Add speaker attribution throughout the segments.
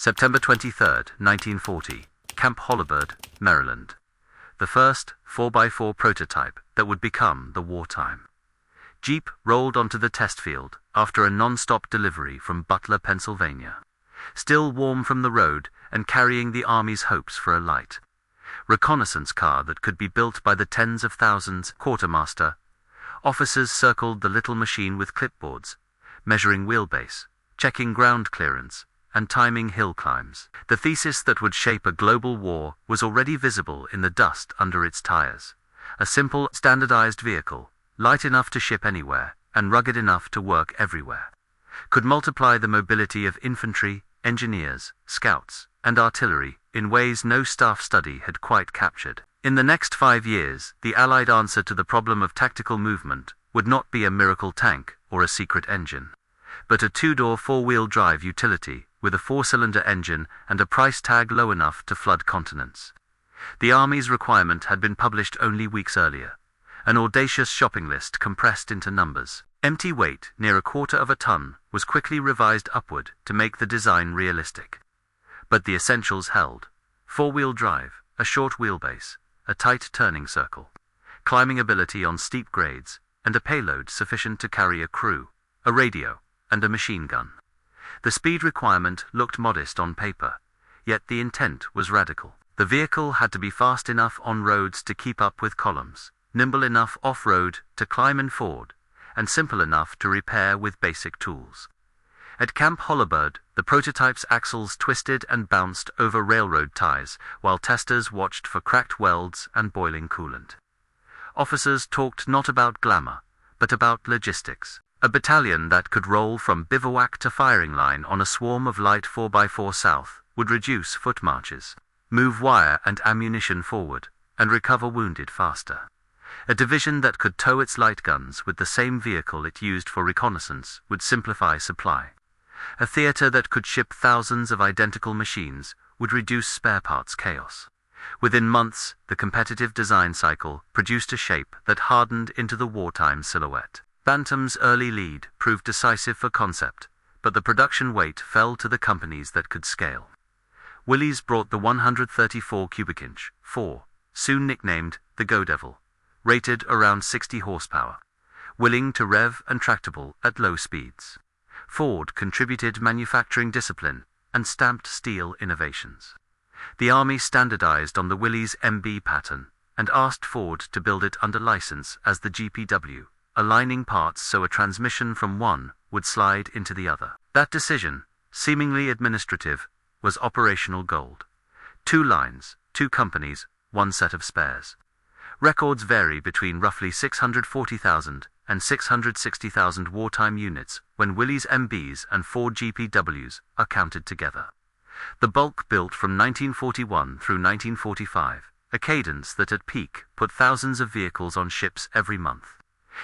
Speaker 1: September 23, 1940, Camp Holabird, Maryland. The first 4x4 prototype that would become the wartime Jeep rolled onto the test field after a non-stop delivery from Butler, Pennsylvania. Still warm from the road and carrying the Army's hopes for a light reconnaissance car that could be built by the tens of thousands. Quartermaster officers circled the little machine with clipboards, measuring wheelbase, checking ground clearance, and timing hill climbs. The thesis that would shape a global war was already visible in the dust under its tires. A simple, standardized vehicle, light enough to ship anywhere, and rugged enough to work everywhere, could multiply the mobility of infantry, engineers, scouts, and artillery in ways no staff study had quite captured. In the next 5 years, the Allied answer to the problem of tactical movement would not be a miracle tank or a secret engine, but a two-door four-wheel drive utility with a four-cylinder engine and a price tag low enough to flood continents. The Army's requirement had been published only weeks earlier, an audacious shopping list compressed into numbers. Empty weight, near 1/4 of a ton, was quickly revised upward to make the design realistic. But the essentials held: four-wheel drive, a short wheelbase, a tight turning circle, climbing ability on steep grades, and a payload sufficient to carry a crew, a radio, and a machine gun. The speed requirement looked modest on paper, yet the intent was radical. The vehicle had to be fast enough on roads to keep up with columns, nimble enough off-road to climb and ford, and simple enough to repair with basic tools. At Camp Holabird, the prototype's axles twisted and bounced over railroad ties, while testers watched for cracked welds and boiling coolant. Officers talked not about glamour, but about logistics. A battalion that could roll from bivouac to firing line on a swarm of light 4x4 south would reduce foot marches, move wire and ammunition forward, and recover wounded faster. A division that could tow its light guns with the same vehicle it used for reconnaissance would simplify supply. A theater that could ship thousands of identical machines would reduce spare parts chaos. Within months, the competitive design cycle produced a shape that hardened into the wartime silhouette. Bantam's early lead proved decisive for concept, but the production weight fell to the companies that could scale. Willys brought the 134 cubic inch 4, soon nicknamed the Go Devil, rated around 60 horsepower, willing to rev and tractable at low speeds. Ford contributed manufacturing discipline and stamped steel innovations. The Army standardized on the Willys MB pattern and asked Ford to build it under license as the GPW, aligning parts so a transmission from one would slide into the other. That decision, seemingly administrative, was operational gold. 2 lines, 2 companies, 1 set of spares. Records vary between roughly 640,000 and 660,000 wartime units when Willys MBs and Ford GPWs are counted together. The bulk built from 1941 through 1945, a cadence that at peak put thousands of vehicles on ships every month.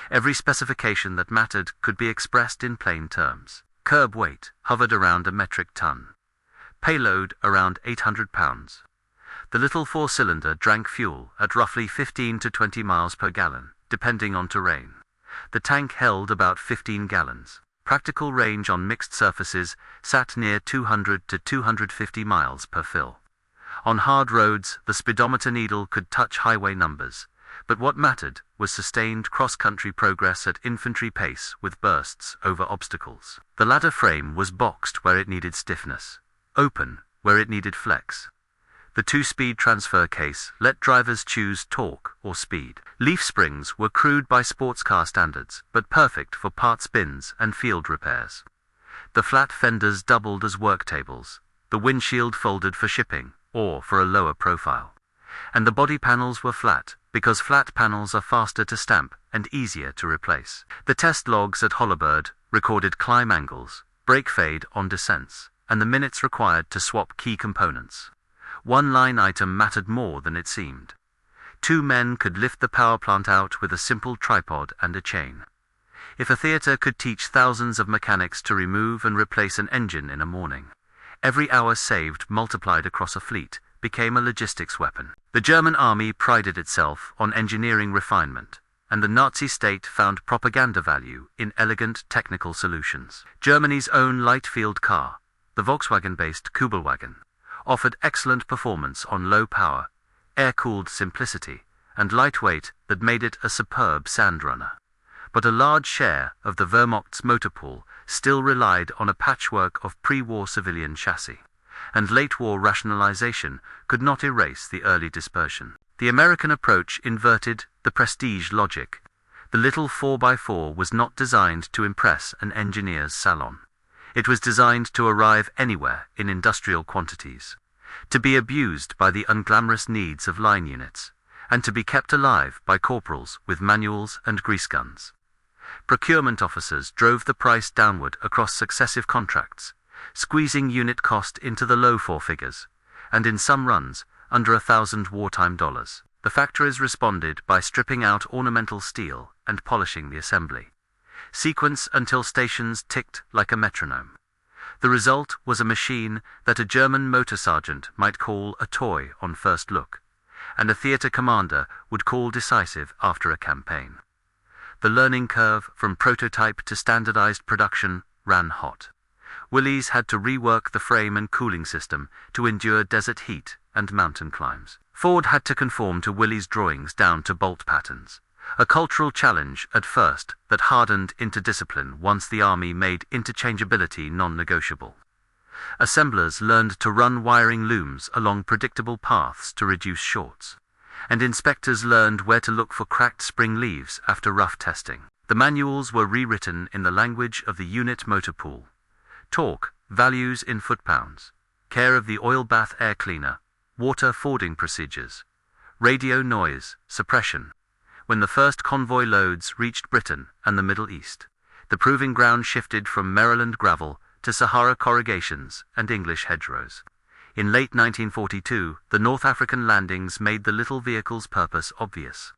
Speaker 1: Every specification that mattered could be expressed in plain terms. Curb weight hovered around a metric ton. Payload around 800 pounds. The little 4-cylinder drank fuel at roughly 15 to 20 miles per gallon, depending on terrain. The tank held about 15 gallons. Practical range on mixed surfaces sat near 200 to 250 miles per fill. On hard roads, the speedometer needle could touch highway numbers, but what mattered was sustained cross-country progress at infantry pace with bursts over obstacles. The ladder frame was boxed where it needed stiffness, open where it needed flex. The 2-speed transfer case let drivers choose torque or speed. Leaf springs were crude by sports car standards, but perfect for parts bins and field repairs. The flat fenders doubled as work tables, the windshield folded for shipping, or for a lower profile. And the body panels were flat, because flat panels are faster to stamp and easier to replace. The test logs at Holabird recorded climb angles, brake fade on descents, and the minutes required to swap key components. One line item mattered more than it seemed. 2 men could lift the power plant out with a simple tripod and a chain. If a theater could teach thousands of mechanics to remove and replace an engine in a morning, every hour saved multiplied across a fleet became a logistics weapon. The German army prided itself on engineering refinement, and the Nazi state found propaganda value in elegant technical solutions. Germany's own light field car, the Volkswagen-based Kübelwagen, offered excellent performance on low power, air-cooled simplicity, and lightweight that made it a superb sand runner. But a large share of the Wehrmacht's motor pool still relied on a patchwork of pre-war civilian chassis, and late-war rationalization could not erase the early dispersion. The American approach inverted the prestige logic. The little 4x4 was not designed to impress an engineer's salon. It was designed to arrive anywhere in industrial quantities, to be abused by the unglamorous needs of line units, and to be kept alive by corporals with manuals and grease guns. Procurement officers drove the price downward across successive contracts, squeezing unit cost into the low four figures, and in some runs, under $1,000 wartime dollars. The factories responded by stripping out ornamental steel and polishing the assembly. Sequence until stations ticked like a metronome. The result was a machine that a German motor sergeant might call a toy on first look, and a theater commander would call decisive after a campaign. The learning curve from prototype to standardized production ran hot. Willys had to rework the frame and cooling system to endure desert heat and mountain climbs. Ford had to conform to Willys' drawings down to bolt patterns, a cultural challenge at first that hardened into discipline once the Army made interchangeability non-negotiable. Assemblers learned to run wiring looms along predictable paths to reduce shorts, and inspectors learned where to look for cracked spring leaves after rough testing. The manuals were rewritten in the language of the unit motor pool. Torque, values in foot-pounds, care of the oil bath air cleaner, water fording procedures, radio noise, suppression. When the first convoy loads reached Britain and the Middle East, the proving ground shifted from Maryland gravel to Sahara corrugations and English hedgerows. In late 1942, the North African landings made the little vehicle's purpose obvious.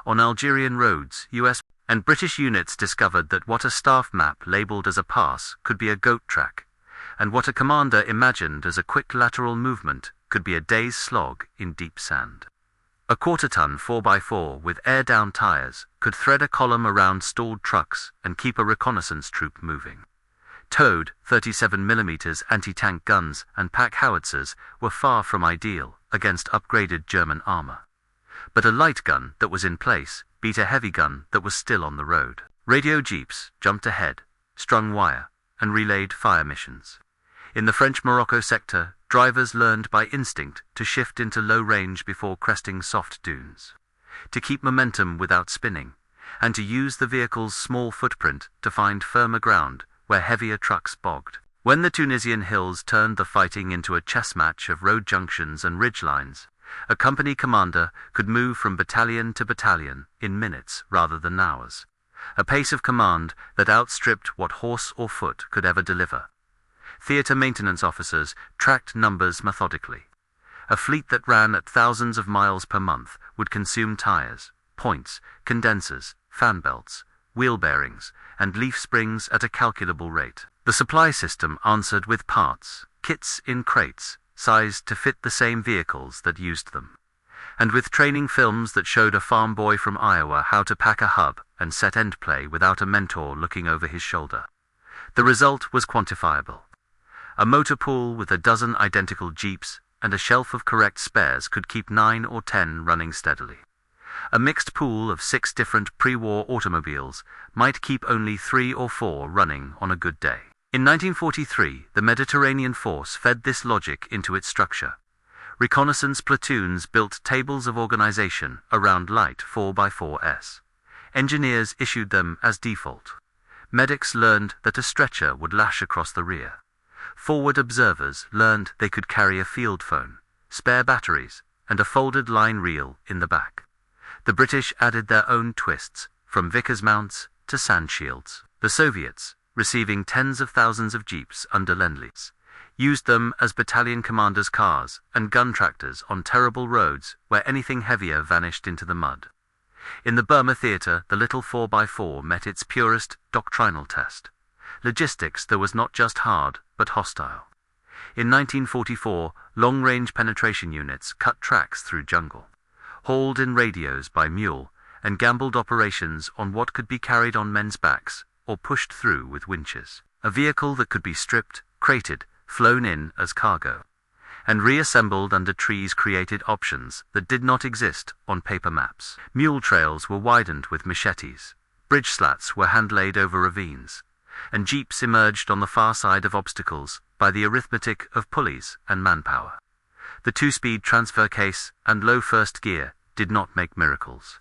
Speaker 1: On Algerian roads, US and British units discovered that what a staff map labeled as a pass could be a goat track, and what a commander imagined as a quick lateral movement could be a day's slog in deep sand. A quarter-ton 4x4 with air-down tires could thread a column around stalled trucks and keep a reconnaissance troop moving. Towed 37mm anti-tank guns and pack howitzers were far from ideal against upgraded German armor. But a light gun that was in place beat a heavy gun that was still on the road. Radio jeeps jumped ahead, strung wire, and relayed fire missions. In the French Morocco sector, drivers learned by instinct to shift into low range before cresting soft dunes, to keep momentum without spinning, and to use the vehicle's small footprint to find firmer ground where heavier trucks bogged. When the Tunisian hills turned the fighting into a chess match of road junctions and ridge lines, a company commander could move from battalion to battalion in minutes rather than hours, a pace of command that outstripped what horse or foot could ever deliver. Theater maintenance officers tracked numbers methodically. A fleet that ran at thousands of miles per month would consume tires, points, condensers, fan belts, wheel bearings, and leaf springs at a calculable rate. The supply system answered with parts, kits in crates, sized to fit the same vehicles that used them, and with training films that showed a farm boy from Iowa how to pack a hub and set end play without a mentor looking over his shoulder. The result was quantifiable. A motor pool with a dozen identical jeeps and a shelf of correct spares could keep 9 or 10 running steadily. A mixed pool of 6 different pre-war automobiles might keep only 3 or 4 running on a good day. In 1943, the Mediterranean Force fed this logic into its structure. Reconnaissance platoons built tables of organization around light 4x4s. Engineers issued them as default. Medics learned that a stretcher would lash across the rear. Forward observers learned they could carry a field phone, spare batteries, and a folded line reel in the back. The British added their own twists, from Vickers mounts to sand shields. The Soviets, receiving tens of thousands of jeeps under Lend-Lease, used them as battalion commanders' cars and gun tractors on terrible roads where anything heavier vanished into the mud. In the Burma theater, the little 4x4 met its purest doctrinal test. Logistics that was not just hard, but hostile. In 1944, long-range penetration units cut tracks through jungle, hauled in radios by mule, and gambled operations on what could be carried on men's backs or pushed through with winches. A vehicle that could be stripped, crated, flown in as cargo, and reassembled under trees created options that did not exist on paper maps. Mule trails were widened with machetes, bridge slats were hand-laid over ravines, and jeeps emerged on the far side of obstacles by the arithmetic of pulleys and manpower. The two-speed transfer case and low first gear did not make miracles,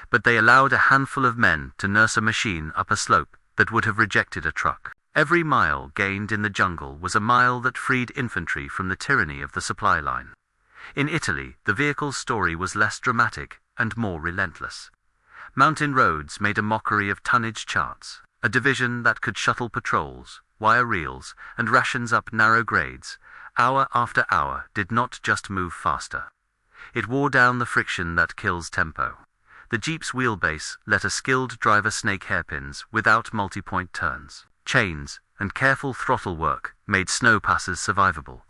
Speaker 1: but they allowed a handful of men to nurse a machine up a slope that would have rejected a truck. Every mile gained in the jungle was a mile that freed infantry from the tyranny of the supply line. In Italy, the vehicle's story was less dramatic and more relentless. Mountain roads made a mockery of tonnage charts. A division that could shuttle patrols, wire reels, and rations up narrow grades, hour after hour, did not just move faster. It wore down the friction that kills tempo. The jeep's wheelbase let a skilled driver snake hairpins without multi-point turns. Chains and careful throttle work made snow passes survivable.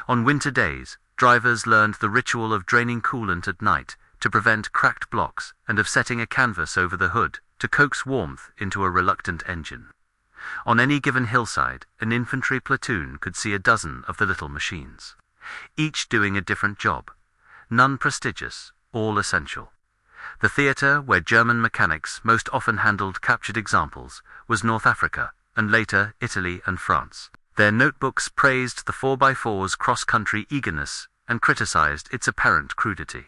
Speaker 1: On winter days, drivers learned the ritual of draining coolant at night to prevent cracked blocks and of setting a canvas over the hood to coax warmth into a reluctant engine. On any given hillside, an infantry platoon could see a dozen of the little machines, each doing a different job, none prestigious, all essential. The theatre where German mechanics most often handled captured examples was North Africa, and later Italy and France. Their notebooks praised the 4x4's cross-country eagerness and criticized its apparent crudity.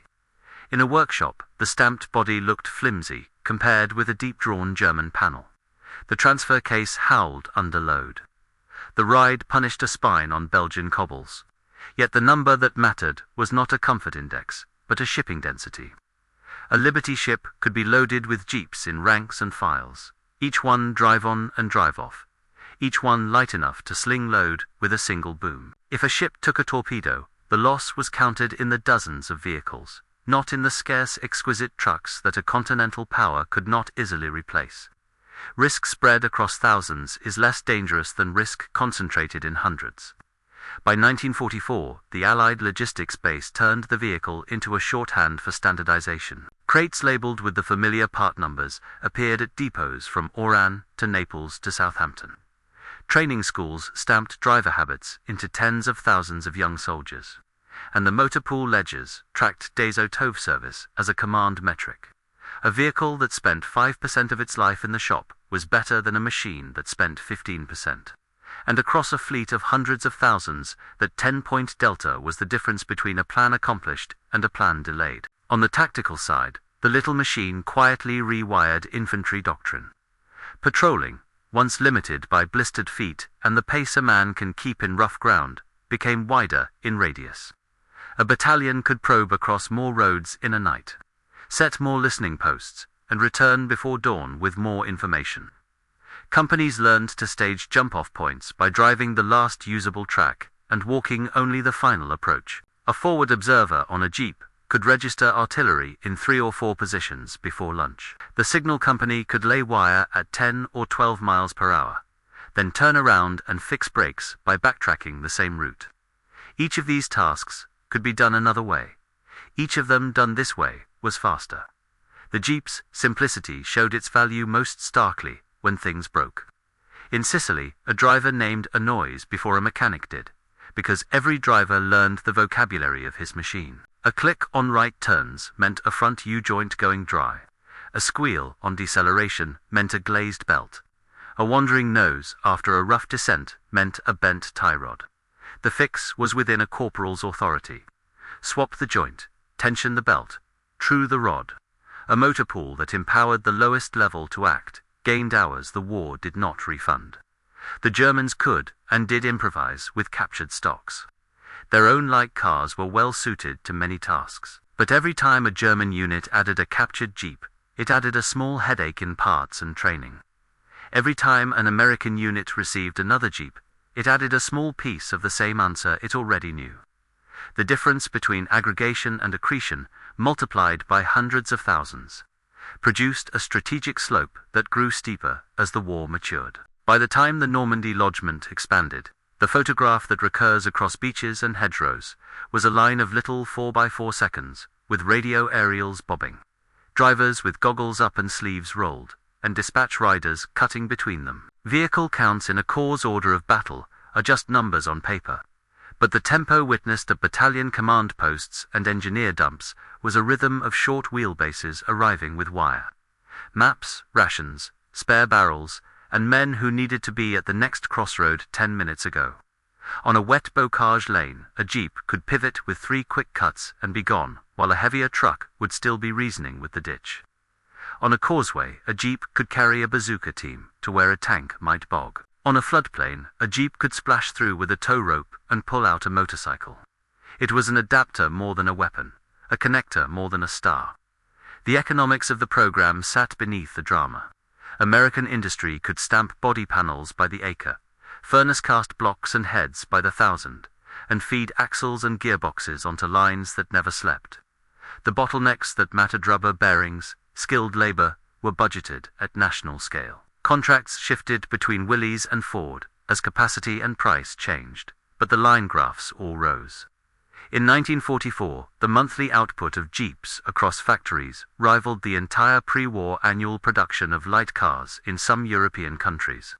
Speaker 1: In a workshop, the stamped body looked flimsy compared with a deep-drawn German panel. The transfer case howled under load. The ride punished a spine on Belgian cobbles. Yet the number that mattered was not a comfort index, but a shipping density. A Liberty ship could be loaded with jeeps in ranks and files, each one drive on and drive off, each one light enough to sling load with a single boom. If a ship took a torpedo, the loss was counted in the dozens of vehicles, not in the scarce exquisite trucks that a continental power could not easily replace. Risk spread across thousands is less dangerous than risk concentrated in hundreds. By 1944, the Allied logistics base turned the vehicle into a shorthand for standardization. Crates labeled with the familiar part numbers appeared at depots from Oran to Naples to Southampton. Training schools stamped driver habits into tens of thousands of young soldiers, and the motor pool ledgers tracked Des Autove service as a command metric. A vehicle that spent 5% of its life in the shop was better than a machine that spent 15%. And across a fleet of hundreds of thousands, that 10-point delta was the difference between a plan accomplished and a plan delayed. On the tactical side, the little machine quietly rewired infantry doctrine. Patrolling, once limited by blistered feet and the pace a man can keep in rough ground, became wider in radius. A battalion could probe across more roads in a night, set more listening posts, and return before dawn with more information. Companies learned to stage jump-off points by driving the last usable track and walking only the final approach. A forward observer on a jeep could register artillery in 3 or 4 positions before lunch. The signal company could lay wire at 10 or 12 miles per hour, then turn around and fix brakes by backtracking the same route. Each of these tasks could be done another way. Each of them done this way was faster. The jeep's simplicity showed its value most starkly when things broke. In Sicily, a driver named a noise before a mechanic did, because every driver learned the vocabulary of his machine. A click on right turns meant a front U-joint going dry. A squeal on deceleration meant a glazed belt. A wandering nose after a rough descent meant a bent tie rod. The fix was within a corporal's authority. Swap the joint, tension the belt, true the rod. A motor pool that empowered the lowest level to act gained hours the war did not refund. The Germans could and did improvise with captured stocks. Their own light cars were well suited to many tasks. But every time a German unit added a captured jeep, it added a small headache in parts and training. Every time an American unit received another jeep, it added a small piece of the same answer it already knew. The difference between aggregation and accretion, multiplied by hundreds of thousands, produced a strategic slope that grew steeper as the war matured. By the time the Normandy lodgment expanded, the photograph that recurs across beaches and hedgerows was a line of little 4x4 seconds, with radio aerials bobbing, drivers with goggles up and sleeves rolled, and dispatch riders cutting between them. Vehicle counts in a corps order of battle are just numbers on paper. But the tempo witnessed at battalion command posts and engineer dumps was a rhythm of short wheelbases arriving with wire. Maps, rations, spare barrels, and men who needed to be at the next crossroad 10 minutes ago. On a wet bocage lane, a jeep could pivot with 3 quick cuts and be gone, while a heavier truck would still be reasoning with the ditch. On a causeway, a jeep could carry a bazooka team to where a tank might bog. On a floodplain, a jeep could splash through with a tow rope and pull out a motorcycle. It was an adapter more than a weapon, a connector more than a star. The economics of the program sat beneath the drama. American industry could stamp body panels by the acre, furnace-cast blocks and heads by the thousand, and feed axles and gearboxes onto lines that never slept. The bottlenecks that mattered, rubber bearings, skilled labor, were budgeted at national scale. Contracts shifted between Willys and Ford as capacity and price changed, but the line graphs all rose. In 1944, the monthly output of jeeps across factories rivaled the entire pre-war annual production of light cars in some European countries.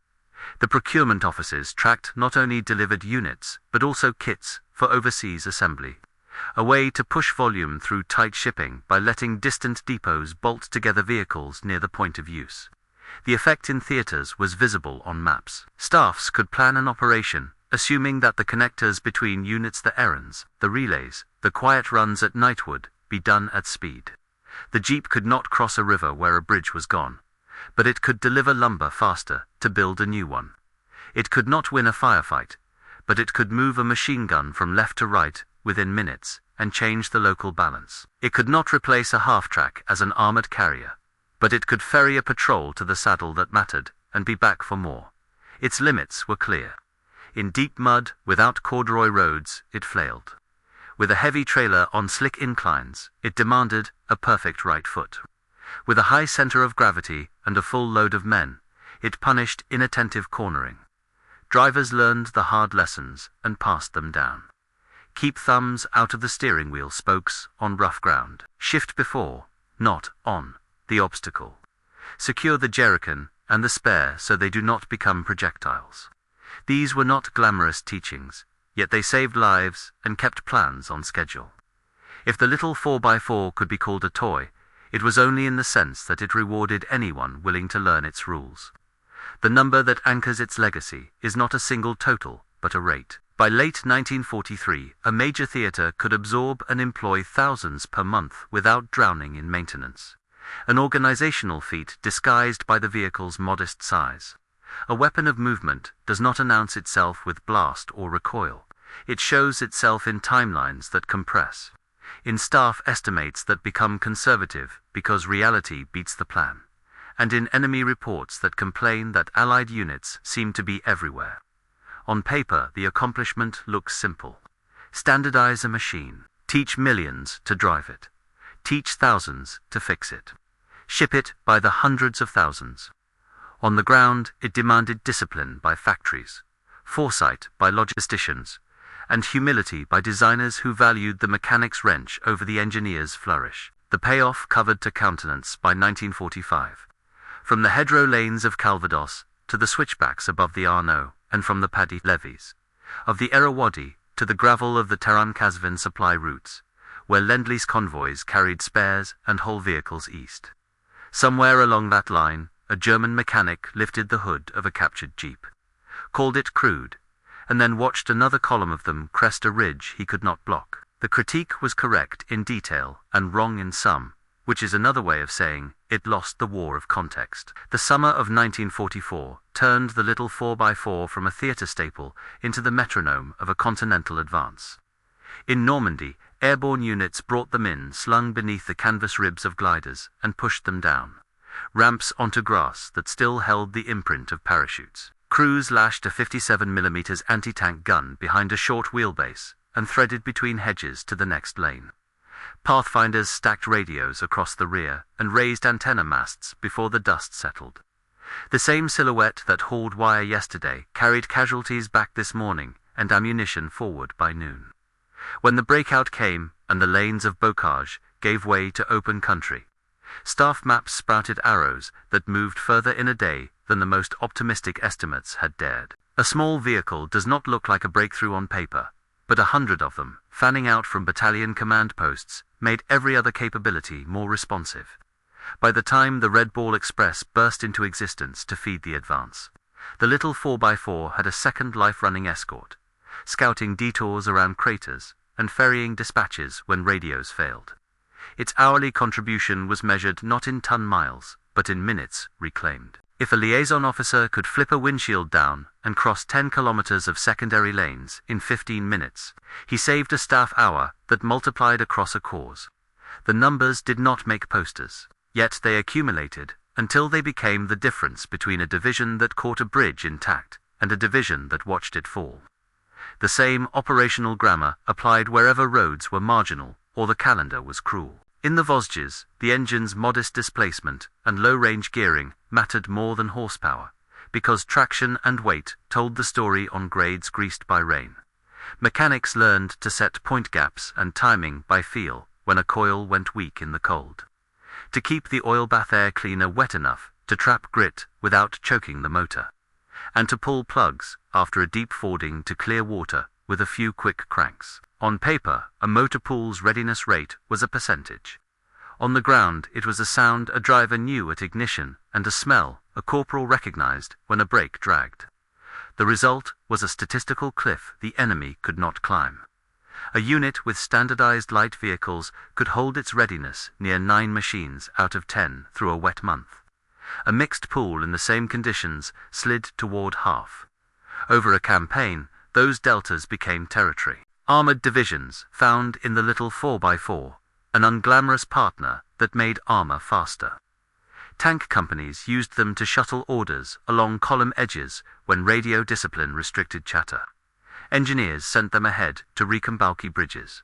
Speaker 1: The procurement offices tracked not only delivered units, but also kits for overseas assembly, a way to push volume through tight shipping by letting distant depots bolt together vehicles near the point of use. The effect in theaters was visible on maps. Staffs could plan an operation, assuming that the connectors between units, the errands, the relays, the quiet runs at night would be done at speed. The jeep could not cross a river where a bridge was gone, but it could deliver lumber faster to build a new one. It could not win a firefight, but it could move a machine gun from left to right within minutes and change the local balance. It could not replace a half-track as an armored carrier, but it could ferry a patrol to the saddle that mattered and be back for more. Its limits were clear. In deep mud, without corduroy roads, it flailed. With a heavy trailer on slick inclines, it demanded a perfect right foot. With a high center of gravity and a full load of men, it punished inattentive cornering. Drivers learned the hard lessons and passed them down. Keep thumbs out of the steering wheel spokes on rough ground. Shift before, not on, the obstacle. Secure the jerrycan and the spare so they do not become projectiles. These were not glamorous teachings, yet they saved lives and kept plans on schedule. If the little 4x4 could be called a toy, it was only in the sense that it rewarded anyone willing to learn its rules. The number that anchors its legacy is not a single total, but a rate. By late 1943, a major theater could absorb and employ thousands per month without drowning in maintenance. An organizational feat disguised by the vehicle's modest size. A weapon of movement does not announce itself with blast or recoil. It shows itself in timelines that compress, in staff estimates that become conservative because reality beats the plan, and in enemy reports that complain that Allied units seem to be everywhere. On paper, the accomplishment looks simple. Standardize a machine. Teach millions to drive it. Teach thousands to fix it. Ship it by the hundreds of thousands. On the ground, it demanded discipline by factories, foresight by logisticians, and humility by designers who valued the mechanic's wrench over the engineer's flourish. The payoff covered to countenance by 1945. From the hedgerow lanes of Calvados to the switchbacks above the Arno, and from the paddy levees of the Irrawaddy to the gravel of the Tehran-Kazvin supply routes, where Lend-Lease convoys carried spares and whole vehicles east. Somewhere along that line, a German mechanic lifted the hood of a captured jeep, called it crude, and then watched another column of them crest a ridge he could not block. The critique was correct in detail and wrong in some, which is another way of saying it lost the war of context. The summer of 1944 turned the little 4x4 from a theater staple into the metronome of a continental advance. In Normandy, airborne units brought them in slung beneath the canvas ribs of gliders and pushed them down ramps onto grass that still held the imprint of parachutes. Crews lashed a 57mm anti-tank gun behind a short wheelbase and threaded between hedges to the next lane. Pathfinders stacked radios across the rear and raised antenna masts before the dust settled. The same silhouette that hauled wire yesterday carried casualties back this morning and ammunition forward by noon. When the breakout came and the lanes of bocage gave way to open country, staff maps sprouted arrows that moved further in a day than the most optimistic estimates had dared. A small vehicle does not look like a breakthrough on paper, but 100 of them, fanning out from battalion command posts, made every other capability more responsive. By the time the Red Ball Express burst into existence to feed the advance, the little 4x4 had a second life-running escort, scouting detours around craters and ferrying dispatches when radios failed. Its hourly contribution was measured not in ton-miles, but in minutes reclaimed. If a liaison officer could flip a windshield down and cross 10 kilometers of secondary lanes in 15 minutes, he saved a staff hour that multiplied across a cause. The numbers did not make posters, yet they accumulated until they became the difference between a division that caught a bridge intact and a division that watched it fall. The same operational grammar applied wherever roads were marginal or the calendar was cruel. In the Vosges, the engine's modest displacement and low-range gearing mattered more than horsepower, because traction and weight told the story on grades greased by rain. Mechanics learned to set point gaps and timing by feel when a coil went weak in the cold. To keep the oil bath air cleaner wet enough to trap grit without choking the motor. And to pull plugs after a deep fording to clear water with a few quick cranks. On paper, a motor pool's readiness rate was a percentage. On the ground, it was a sound a driver knew at ignition and a smell a corporal recognized when a brake dragged. The result was a statistical cliff the enemy could not climb. A unit with standardized light vehicles could hold its readiness near 9 machines out of 10 through a wet month. A mixed pool in the same conditions slid toward half. Over a campaign, those deltas became territory. Armored divisions found in the little 4x4 an unglamorous partner that made armor faster. Tank companies used them to shuttle orders along column edges when radio discipline restricted chatter. Engineers sent them ahead to recon bulky bridges.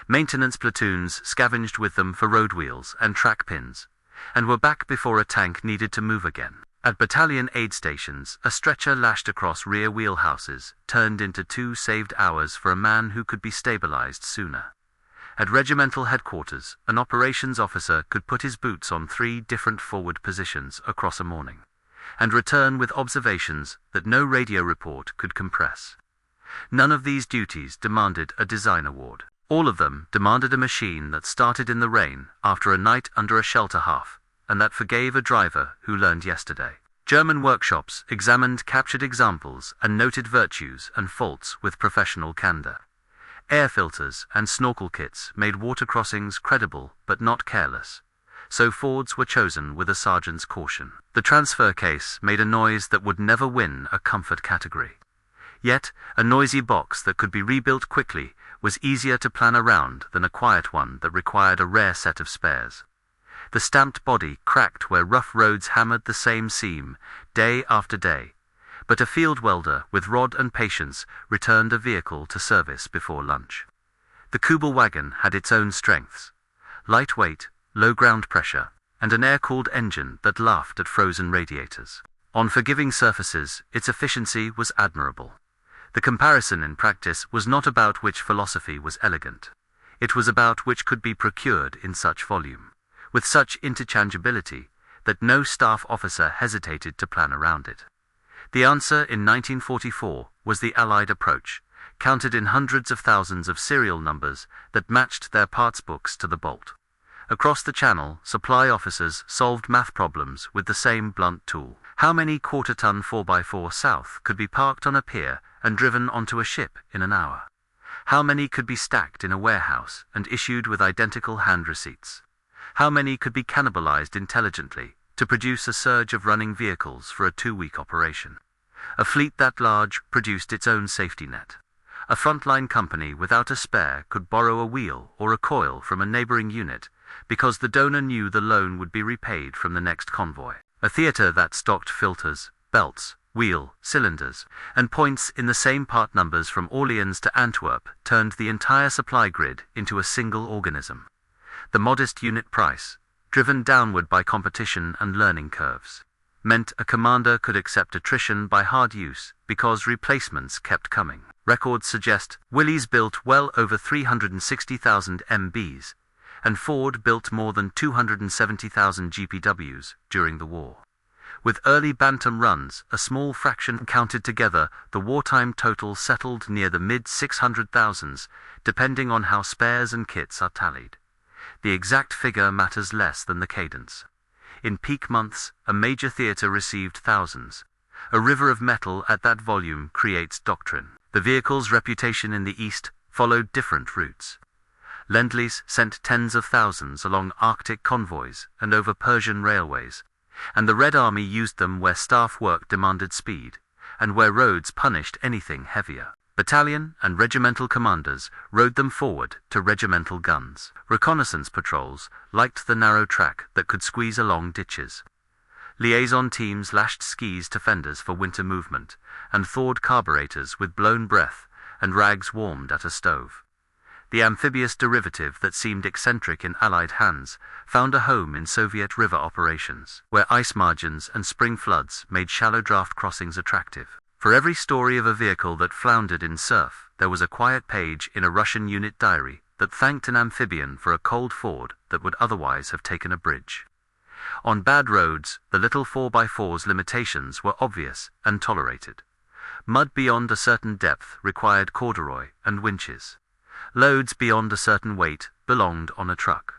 Speaker 1: Maintenance platoons scavenged with them for road wheels and track pins, and were back before a tank needed to move again. At battalion aid stations, a stretcher lashed across rear wheelhouses turned into 2 saved hours for a man who could be stabilized sooner. At regimental headquarters, an operations officer could put his boots on 3 different forward positions across a morning, and return with observations that no radio report could compress. None of these duties demanded a design award. All of them demanded a machine that started in the rain after a night under a shelter half, and that forgave a driver who learned yesterday. German workshops examined captured examples and noted virtues and faults with professional candor. Air filters and snorkel kits made water crossings credible but not careless, so Fords were chosen with a sergeant's caution. The transfer case made a noise that would never win a comfort category. Yet, a noisy box that could be rebuilt quickly was easier to plan around than a quiet one that required a rare set of spares. The stamped body cracked where rough roads hammered the same seam, day after day, but a field welder with rod and patience returned a vehicle to service before lunch. The Kubel wagon had its own strengths: light weight, low ground pressure, and an air-cooled engine that laughed at frozen radiators. On forgiving surfaces, its efficiency was admirable. The comparison in practice was not about which philosophy was elegant. It was about which could be procured in such volume, with such interchangeability, that no staff officer hesitated to plan around it. The answer in 1944 was the Allied approach, counted in hundreds of thousands of serial numbers that matched their parts books to the bolt. Across the Channel, supply officers solved math problems with the same blunt tool. How many quarter-ton 4x4 South could be parked on a pier and driven onto a ship in an hour? How many could be stacked in a warehouse and issued with identical hand receipts? How many could be cannibalized intelligently to produce a surge of running vehicles for a 2-week operation? A fleet that large produced its own safety net. A frontline company without a spare could borrow a wheel or a coil from a neighboring unit because the donor knew the loan would be repaid from the next convoy. A theater that stocked filters, belts, wheel, cylinders, and points in the same part numbers from Orleans to Antwerp turned the entire supply grid into a single organism. The modest unit price, driven downward by competition and learning curves, meant a commander could accept attrition by hard use because replacements kept coming. Records suggest Willys built well over 360,000 MBs, and Ford built more than 270,000 GPWs during the war. With early bantam runs, a small fraction counted together, the wartime total settled near the mid-600,000s, depending on how spares and kits are tallied. The exact figure matters less than the cadence. In peak months, a major theatre received thousands. A river of metal at that volume creates doctrine. The vehicle's reputation in the East followed different routes. Lend-Lease sent tens of thousands along Arctic convoys and over Persian railways, and the Red Army used them where staff work demanded speed, and where roads punished anything heavier. Battalion and regimental commanders rode them forward to regimental guns. Reconnaissance patrols liked the narrow track that could squeeze along ditches. Liaison teams lashed skis to fenders for winter movement, and thawed carburetors with blown breath and rags warmed at a stove. The amphibious derivative that seemed eccentric in Allied hands found a home in Soviet river operations, where ice margins and spring floods made shallow draft crossings attractive. For every story of a vehicle that floundered in surf, there was a quiet page in a Russian unit diary that thanked an amphibian for a cold ford that would otherwise have taken a bridge. On bad roads, the little 4x4's limitations were obvious and tolerated. Mud beyond a certain depth required corduroy and winches. Loads beyond a certain weight belonged on a truck.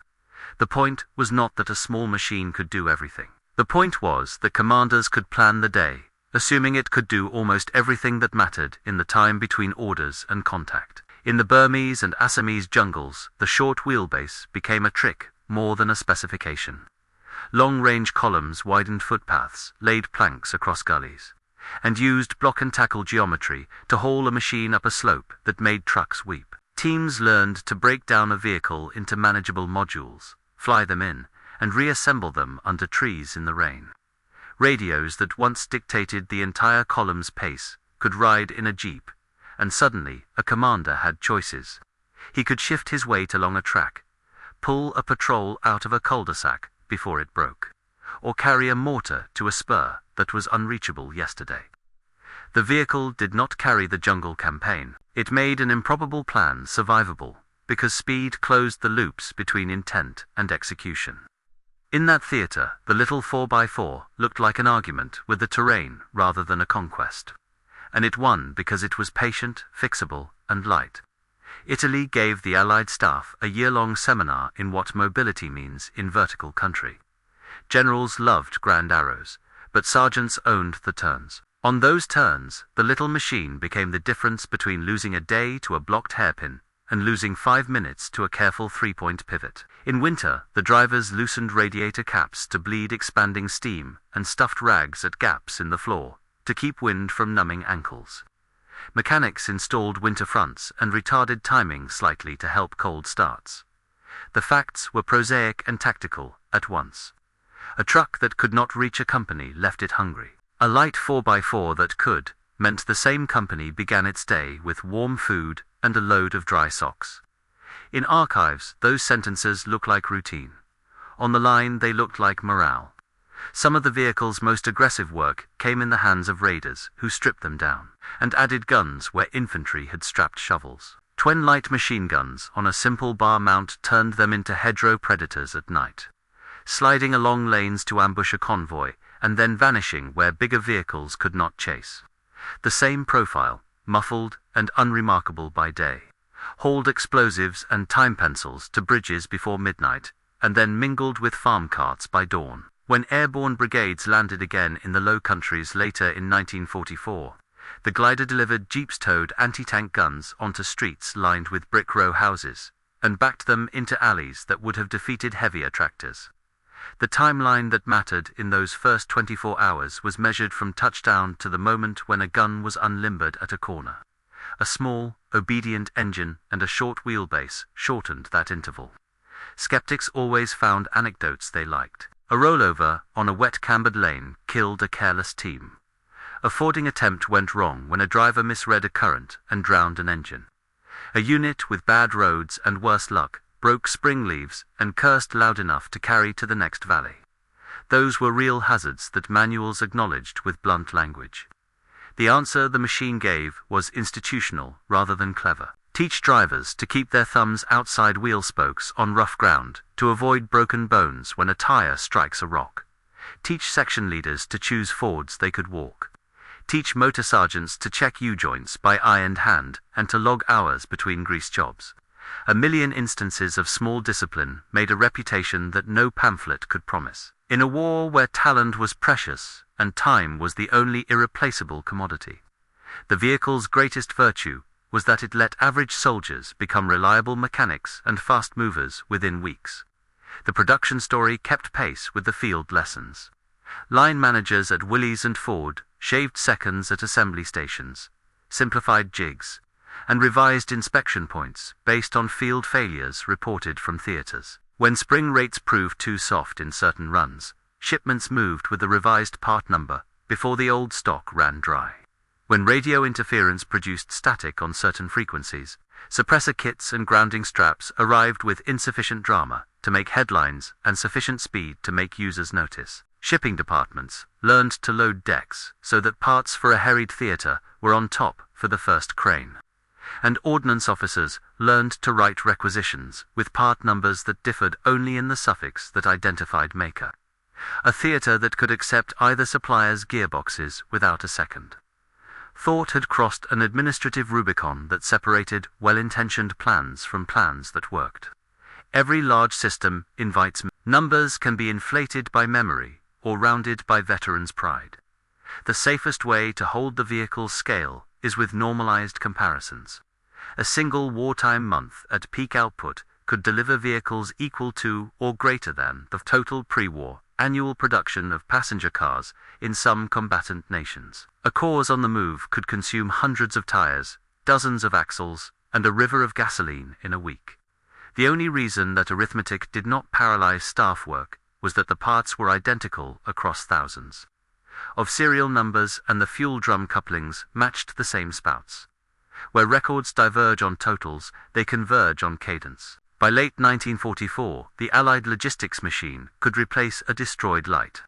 Speaker 1: The point was not that a small machine could do everything. The point was that commanders could plan the day, assuming it could do almost everything that mattered in the time between orders and contact. In the Burmese and Assamese jungles, the short wheelbase became a trick more than a specification. Long-range columns widened footpaths, laid planks across gullies, and used block-and-tackle geometry to haul a machine up a slope that made trucks weep. Teams learned to break down a vehicle into manageable modules, fly them in, and reassemble them under trees in the rain. Radios that once dictated the entire column's pace could ride in a jeep, and suddenly a commander had choices. He could shift his weight along a track, pull a patrol out of a cul-de-sac before it broke, or carry a mortar to a spur that was unreachable yesterday. The vehicle did not carry the jungle campaign. It made an improbable plan survivable, because speed closed the loops between intent and execution. In that theatre, the little 4x4 looked like an argument with the terrain rather than a conquest. And it won because it was patient, fixable, and light. Italy gave the Allied staff a year-long seminar in what mobility means in vertical country. Generals loved grand arrows, but sergeants owned the turns. On those turns, the little machine became the difference between losing a day to a blocked hairpin and losing 5 minutes to a careful 3-point pivot. In winter, the drivers loosened radiator caps to bleed expanding steam and stuffed rags at gaps in the floor to keep wind from numbing ankles. Mechanics installed winter fronts and retarded timing slightly to help cold starts. The facts were prosaic and tactical at once. A truck that could not reach a company left it hungry. A light 4x4 that could meant the same company began its day with warm food and a load of dry socks. In archives, those sentences look like routine. On the line, they looked like morale. Some of the vehicle's most aggressive work came in the hands of raiders, who stripped them down, and added guns where infantry had strapped shovels. 20 light machine guns on a simple bar mount turned them into hedgerow predators at night, sliding along lanes to ambush a convoy, and then vanishing where bigger vehicles could not chase. The same profile, muffled and unremarkable by day, hauled explosives and time pencils to bridges before midnight, and then mingled with farm carts by dawn. When airborne brigades landed again in the Low Countries later in 1944, the glider delivered jeeps towed anti-tank guns onto streets lined with brick row houses, and backed them into alleys that would have defeated heavier tractors. The timeline that mattered in those first 24 hours was measured from touchdown to the moment when a gun was unlimbered at a corner. A small, obedient engine and a short wheelbase shortened that interval. Skeptics always found anecdotes they liked. A rollover on a wet cambered lane killed a careless team. A fording attempt went wrong when a driver misread a current and drowned an engine. A unit with bad roads and worse luck broke spring leaves and cursed loud enough to carry to the next valley. Those were real hazards that manuals acknowledged with blunt language. The answer the machine gave was institutional rather than clever. Teach drivers to keep their thumbs outside wheel spokes on rough ground to avoid broken bones when a tire strikes a rock. teach section leaders to choose fords they could walk, teach motor sergeants to check U-joints by eye and hand, and to log hours between grease jobs. A million instances of small discipline made a reputation that no pamphlet could promise. In a war where talent was precious and time was the only irreplaceable commodity, the vehicle's greatest virtue was that it let average soldiers become reliable mechanics and fast movers within weeks. The production story kept pace with the field lessons. Line managers at Willys and Ford shaved seconds at assembly stations, simplified jigs, and revised inspection points based on field failures reported from theaters. When spring rates proved too soft in certain runs, shipments moved with the revised part number before the old stock ran dry. When radio interference produced static on certain frequencies, suppressor kits and grounding straps arrived with insufficient drama to make headlines and sufficient speed to make users notice. Shipping departments learned to load decks so that parts for a harried theater were on top for the first crane. And ordnance officers learned to write requisitions with part numbers that differed only in the suffix that identified maker. A theater that could accept either supplier's gearboxes without a second. Thought had crossed an administrative Rubicon that separated well-intentioned plans from plans that worked. Every large system invites numbers can be inflated by memory or rounded by veterans' pride. The safest way to hold the vehicle's scale is with normalized comparisons. A single wartime month at peak output could deliver vehicles equal to or greater than the total pre-war annual production of passenger cars in some combatant nations. A corps on the move could consume hundreds of tires, dozens of axles, and a river of gasoline in a week. The only reason that arithmetic did not paralyze staff work was that the parts were identical across thousands of serial numbers, and the fuel drum couplings matched the same spouts. Where records diverge on totals, they converge on cadence. By late 1944, the Allied logistics machine could replace a destroyed light.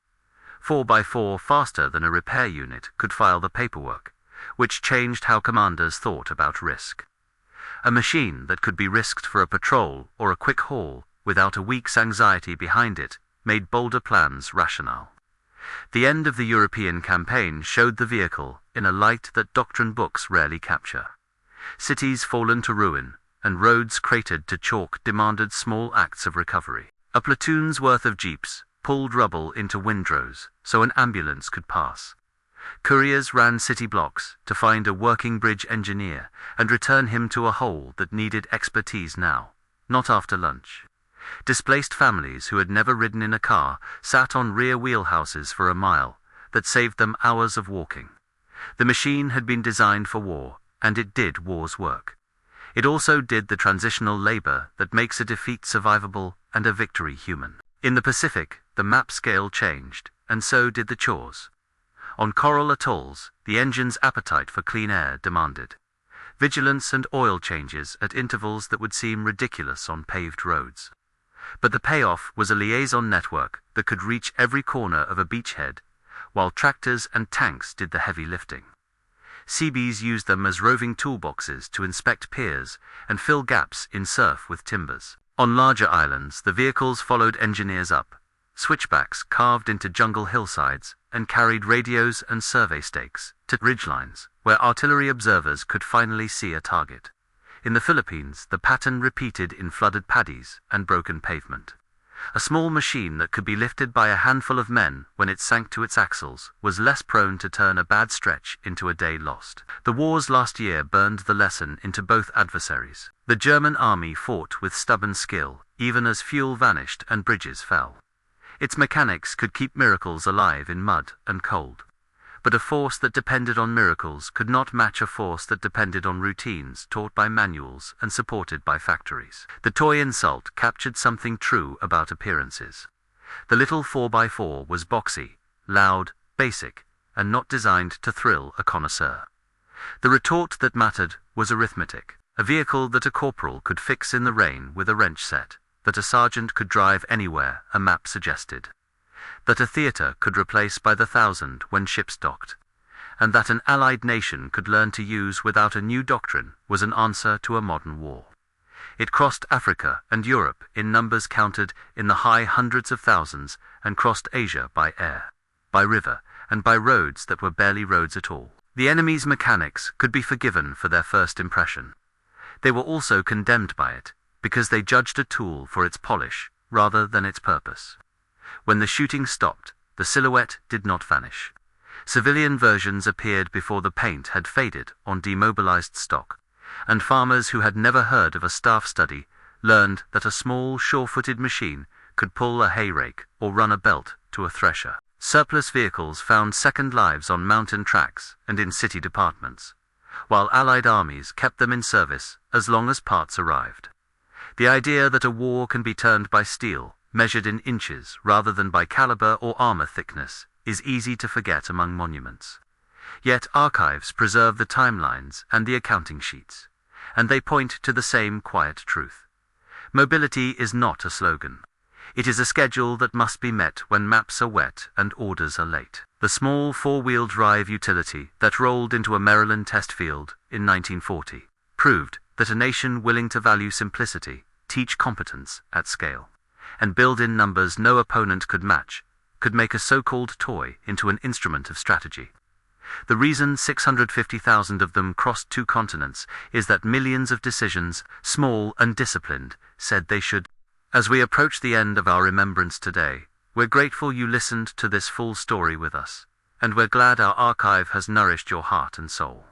Speaker 1: 4x4 faster than a repair unit could file the paperwork, which changed how commanders thought about risk. A machine that could be risked for a patrol or a quick haul without a week's anxiety behind it made bolder plans rational. The end of the European campaign showed the vehicle in a light that doctrine books rarely capture. Cities fallen to ruin, and roads cratered to chalk demanded small acts of recovery. A platoon's worth of jeeps pulled rubble into windrows so an ambulance could pass. Couriers ran city blocks to find a working bridge engineer and return him to a hole that needed expertise now, not after lunch. Displaced families who had never ridden in a car sat on rear wheelhouses for a mile that saved them hours of walking. The machine had been designed for war, and it did war's work. It also did the transitional labor that makes a defeat survivable and a victory human. In the Pacific, the map scale changed, and so did the chores. On coral atolls, the engine's appetite for clean air demanded vigilance and oil changes at intervals that would seem ridiculous on paved roads. But the payoff was a liaison network that could reach every corner of a beachhead, while tractors and tanks did the heavy lifting. Seabees used them as roving toolboxes to inspect piers and fill gaps in surf with timbers. On larger islands, the vehicles followed engineers up, switchbacks carved into jungle hillsides, and carried radios and survey stakes to ridgelines, where artillery observers could finally see a target. In the Philippines, the pattern repeated in flooded paddies and broken pavement. A small machine that could be lifted by a handful of men when it sank to its axles was less prone to turn a bad stretch into a day lost. The wars last year burned the lesson into both adversaries. The German army fought with stubborn skill, even as fuel vanished and bridges fell. Its mechanics could keep miracles alive in mud and cold. But a force that depended on miracles could not match a force that depended on routines taught by manuals and supported by factories. The toy insult captured something true about appearances. The little 4x4 was boxy, loud, basic, and not designed to thrill a connoisseur. The retort that mattered was arithmetic, a vehicle that a corporal could fix in the rain with a wrench set, that a sergeant could drive anywhere a map suggested, that a theater could replace by the thousand when ships docked, and that an allied nation could learn to use without a new doctrine was an answer to a modern war. It crossed Africa and Europe in numbers counted in the high hundreds of thousands, and crossed Asia by air, by river, and by roads that were barely roads at all. The enemy's mechanics could be forgiven for their first impression. They were also condemned by it, because they judged a tool for its polish rather than its purpose. When the shooting stopped, the silhouette did not vanish. Civilian versions appeared before the paint had faded on demobilized stock, and farmers who had never heard of a staff study learned that a small, sure-footed machine could pull a hay rake or run a belt to a thresher. Surplus vehicles found second lives on mountain tracks and in city departments, while Allied armies kept them in service as long as parts arrived. The idea that a war can be turned by steel, measured in inches rather than by caliber or armor thickness, is easy to forget among monuments. Yet archives preserve the timelines and the accounting sheets, and they point to the same quiet truth. Mobility is not a slogan. It is a schedule that must be met when maps are wet and orders are late. The small four-wheel drive utility that rolled into a Maryland test field in 1940 proved that a nation willing to value simplicity, teach competence at scale, and build in numbers no opponent could match, could make a so-called toy into an instrument of strategy. The reason 650,000 of them crossed 2 continents is that millions of decisions, small and disciplined, said they should. As we approach the end of our remembrance today, we're grateful you listened to this full story with us, and we're glad our archive has nourished your heart and soul.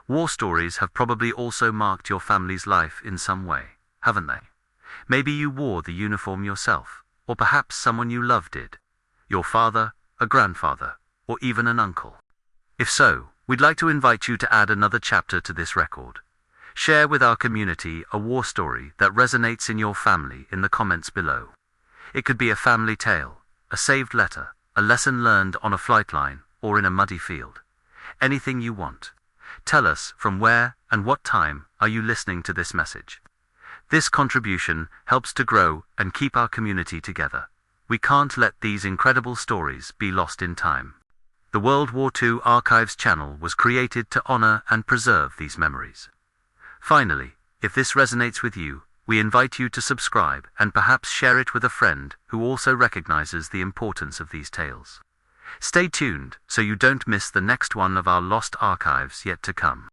Speaker 1: War stories have probably also marked your family's life in some way, haven't they? Maybe you wore the uniform yourself, or perhaps someone you loved did. Your father, a grandfather, or even an uncle. If so, we'd like to invite you to add another chapter to this record. Share with our community a war story that resonates in your family in the comments below. It could be a family tale, a saved letter, a lesson learned on a flight line, or in a muddy field. Anything you want. Tell us from where and what time are you listening to this message. This contribution helps to grow and keep our community together. We can't let these incredible stories be lost in time. The World War II Archives channel was created to honor and preserve these memories. Finally, if this resonates with you, we invite you to subscribe and perhaps share it with a friend who also recognizes the importance of these tales. Stay tuned so you don't miss the next one of our lost archives yet to come.